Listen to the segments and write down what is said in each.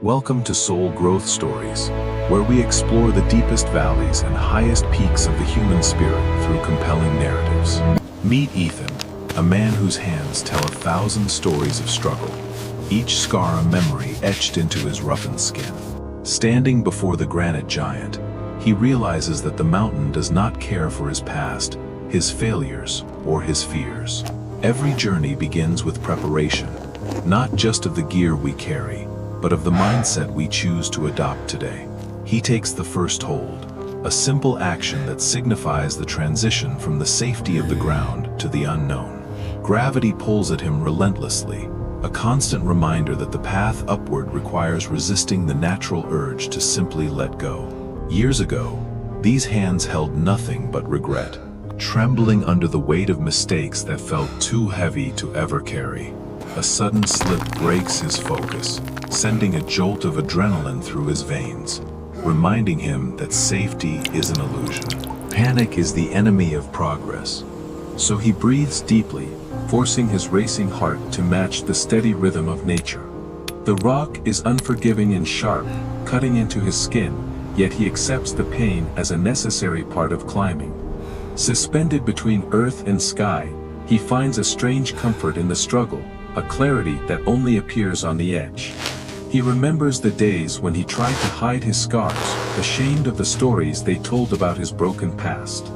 Welcome to Soul Growth Stories, where we explore the deepest valleys and highest peaks of the human spirit through compelling narratives. Meet Ethan, a man whose hands tell 1,000 stories of struggle, each scar a memory etched into his roughened skin. Standing before the granite giant, he realizes that the mountain does not care for his past, his failures, or his fears. Every journey begins with preparation, not just of the gear we carry, but of the mindset we choose to adopt today. He takes the first hold, a simple action that signifies the transition from the safety of the ground to the unknown. Gravity pulls at him relentlessly, a constant reminder that the path upward requires resisting the natural urge to simply let go. Years ago, these hands held nothing but regret, trembling under the weight of mistakes that felt too heavy to ever carry. A sudden slip breaks his focus, sending a jolt of adrenaline through his veins, reminding him that safety is an illusion. Panic is the enemy of progress. So he breathes deeply, forcing his racing heart to match the steady rhythm of nature. The rock is unforgiving and sharp, cutting into his skin, yet he accepts the pain as a necessary part of climbing. Suspended between earth and sky, he finds a strange comfort in the struggle, a clarity that only appears on the edge. He remembers the days when he tried to hide his scars, ashamed of the stories they told about his broken past.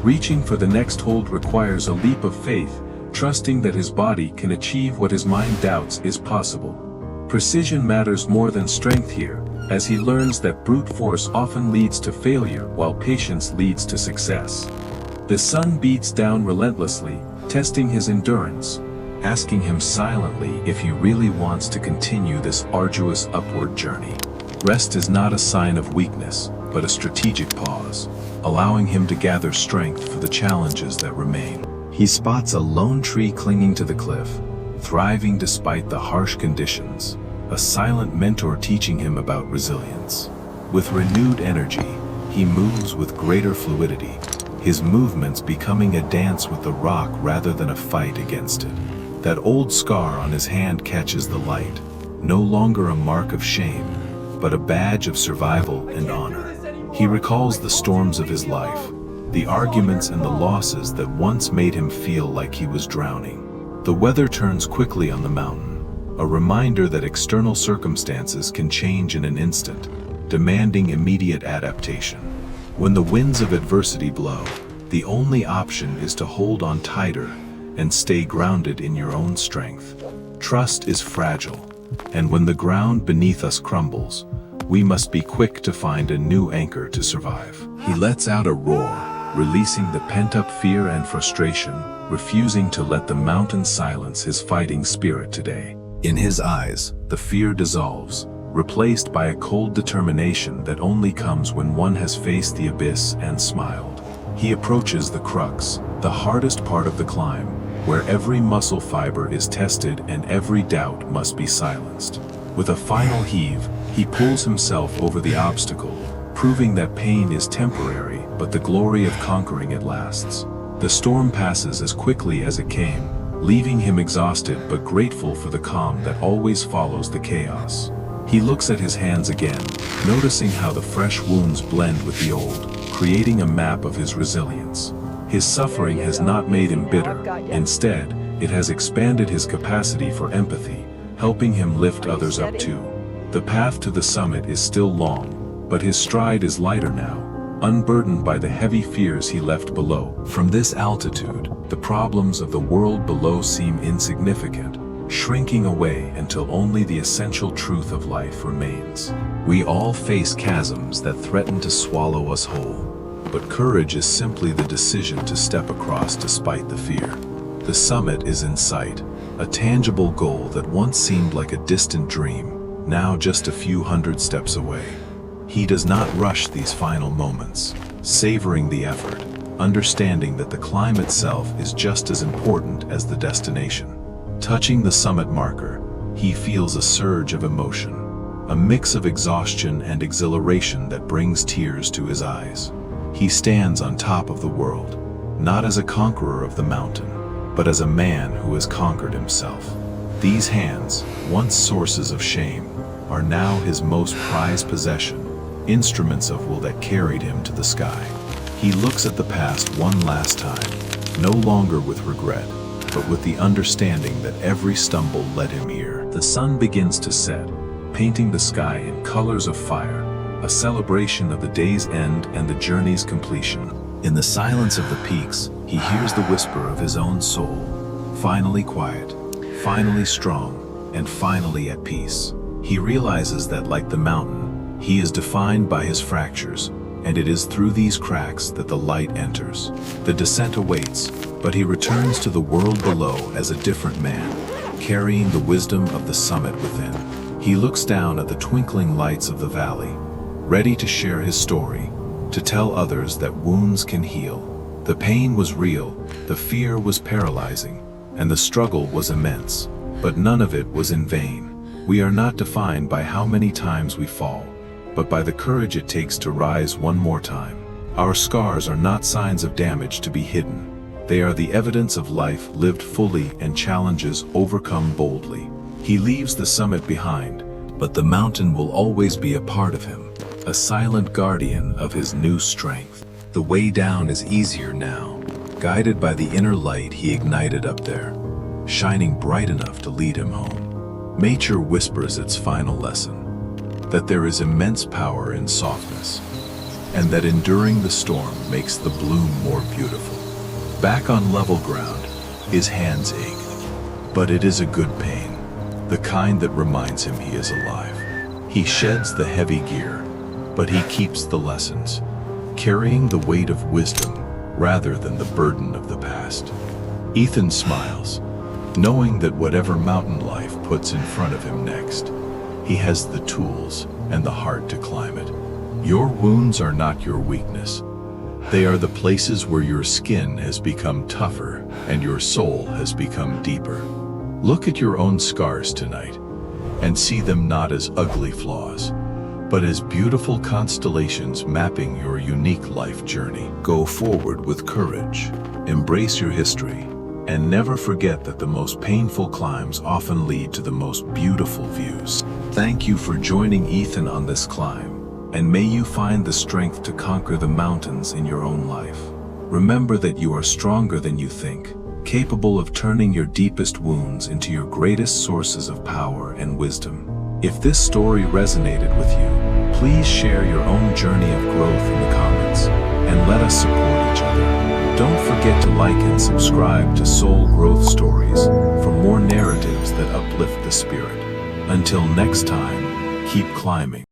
Reaching for the next hold requires a leap of faith, trusting that his body can achieve what his mind doubts is possible. Precision matters more than strength here, as he learns that brute force often leads to failure while patience leads to success. The sun beats down relentlessly, testing his endurance, asking him silently if he really wants to continue this arduous upward journey. Rest is not a sign of weakness, but a strategic pause, allowing him to gather strength for the challenges that remain. He spots a lone tree clinging to the cliff, thriving despite the harsh conditions, a silent mentor teaching him about resilience. With renewed energy, he moves with greater fluidity, his movements becoming a dance with the rock rather than a fight against it. That old scar on his hand catches the light, no longer a mark of shame, but a badge of survival and honor. He recalls the storms of his life, the arguments and the losses that once made him feel like he was drowning. The weather turns quickly on the mountain, a reminder that external circumstances can change in an instant, demanding immediate adaptation. When the winds of adversity blow, the only option is to hold on tighter and stay grounded in your own strength. Trust is fragile, and when the ground beneath us crumbles, we must be quick to find a new anchor to survive. He lets out a roar, releasing the pent-up fear and frustration, refusing to let the mountain silence his fighting spirit today. In his eyes, the fear dissolves, replaced by a cold determination that only comes when one has faced the abyss and smiled. He approaches the crux, the hardest part of the climb, where every muscle fiber is tested and every doubt must be silenced. With a final heave, he pulls himself over the obstacle, proving that pain is temporary, but the glory of conquering it lasts. The storm passes as quickly as it came, leaving him exhausted but grateful for the calm that always follows the chaos. He looks at his hands again, noticing how the fresh wounds blend with the old, creating a map of his resilience. His suffering has not made him bitter. Instead, it has expanded his capacity for empathy, helping him lift others up too. The path to the summit is still long, but his stride is lighter now, unburdened by the heavy fears he left below. From this altitude, the problems of the world below seem insignificant, shrinking away until only the essential truth of life remains. We all face chasms that threaten to swallow us whole. But courage is simply the decision to step across despite the fear. The summit is in sight, a tangible goal that once seemed like a distant dream, now just a few hundred steps away. He does not rush these final moments, savoring the effort, understanding that the climb itself is just as important as the destination. Touching the summit marker, he feels a surge of emotion, a mix of exhaustion and exhilaration that brings tears to his eyes. He stands on top of the world, not as a conqueror of the mountain, but as a man who has conquered himself. These hands, once sources of shame, are now his most prized possession, instruments of will that carried him to the sky. He looks at the past one last time, no longer with regret, but with the understanding that every stumble led him here. The sun begins to set, painting the sky in colors of fire, a celebration of the day's end and the journey's completion. In the silence of the peaks, he hears the whisper of his own soul, finally quiet, finally strong, and finally at peace. He realizes that, like the mountain, he is defined by his fractures, and it is through these cracks that the light enters. The descent awaits, but he returns to the world below as a different man, carrying the wisdom of the summit within. He looks down at the twinkling lights of the valley, ready to share his story, to tell others that wounds can heal. The pain was real, the fear was paralyzing, and the struggle was immense, but none of it was in vain. We are not defined by how many times we fall, but by the courage it takes to rise one more time. Our scars are not signs of damage to be hidden. They are the evidence of life lived fully and challenges overcome boldly. He leaves the summit behind, but the mountain will always be a part of him, a silent guardian of his new strength. The way down is easier now, guided by the inner light he ignited up there, shining bright enough to lead him home. Nature whispers its final lesson, that there is immense power in softness, and that enduring the storm makes the bloom more beautiful. Back on level ground, his hands ache, but it is a good pain, the kind that reminds him he is alive. He sheds the heavy gear, but he keeps the lessons, carrying the weight of wisdom rather than the burden of the past. Ethan smiles, knowing that whatever mountain life puts in front of him next, he has the tools and the heart to climb it. Your wounds are not your weakness. They are the places where your skin has become tougher and your soul has become deeper. Look at your own scars tonight and see them not as ugly flaws, but as beautiful constellations mapping your unique life journey. Go forward with courage, embrace your history, and never forget that the most painful climbs often lead to the most beautiful views. Thank you for joining Ethan on this climb, and may you find the strength to conquer the mountains in your own life. Remember that you are stronger than you think, capable of turning your deepest wounds into your greatest sources of power and wisdom. If this story resonated with you, please share your own journey of growth in the comments, and let us support each other. Don't forget to like and subscribe to Soul Growth Stories for more narratives that uplift the spirit. Until next time, keep climbing.